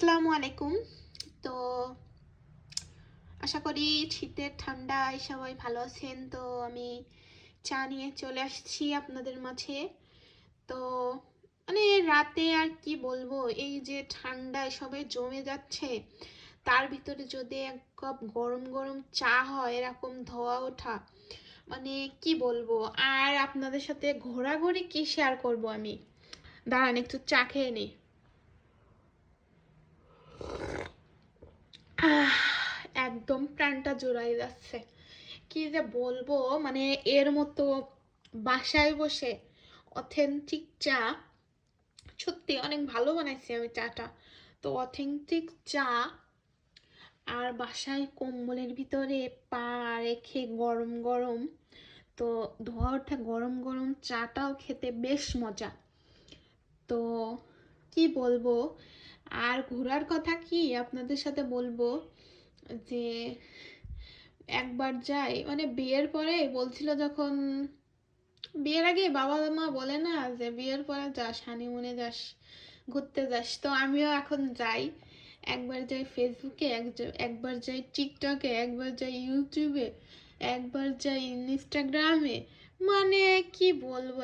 আসসালামু আলাইকুম। তো আশা করি শীতের ঠান্ডায় সবাই ভালো আছেন। তো আমি চা নিয়ে চলে আসছি আপনাদের মাঝে। তো মানে রাতে আর কি বলবো, এই যে ঠান্ডায় সবাই জমে যাচ্ছে, তার ভিতরে যদি এক কাপ গরম গরম চা হয় এরকম ধোয়া ওঠা, মানে কি বলবো। আর আপনাদের সাথে ঘোরাঘুরি কি শেয়ার করব আমি, দাঁড়ান একটু চা খেয়ে নিই। আহ, একদম প্রাণটা জোড়াই যাচ্ছে। কি যে বলবো, মানে এর মতো বাসায় বসে অথেন্টিক চা, সত্যি অনেক ভালো বানাইছি আমি চাটা। তো অথেন্টিক চা আর বাসায় কম্বলের ভিতরে পা রেখে গরম গরম, তো ধোয়া ওঠা গরম গরম চাটাও খেতে বেশ মজা। তো কি বলবো, আর ঘোরার কথা কি আপনাদের সাথে বলবো, যে একবার যাই, মানে বিয়ের পরে বলছিল, যখন বিয়ের আগে বাবা মা বলে না যে বিয়ের পরে যাস হানিমুনে যাস, ঘুরতে যাস, তো আমিও এখন যাই। একবার যাই ফেসবুকে, একবার যাই টিকটকে, একবার যাই ইউটিউবে, একবার যাই ইনস্টাগ্রামে। মানে কি বলবো,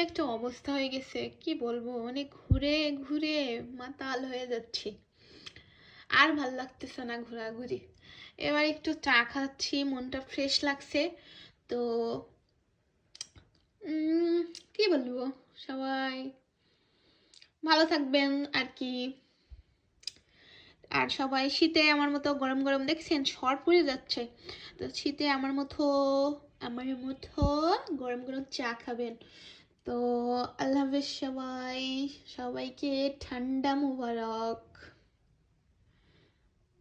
একটা অবস্থা হয়ে গেছে, কি বলবো, মানে ঘুরে ঘুরে মাতাল হয়ে যাচ্ছি। আর ভাল লাগতেছে না ঘোরাঘুরি। এবার একটু চা খাচ্ছি, মনটা ফ্রেশ লাগছে। তো কি বলবো, সবাই ভালো থাকবেন আর কি। আর সবাই শীতে আমার মতো গরম গরম, দেখছেন সর পুড়ে যাচ্ছে, তো শীতে আমার মতো গরম গরম চা খাবেন। তো আল্লাহ হাফেজ সবাই, সবাইকে ঠান্ডা মুবারক।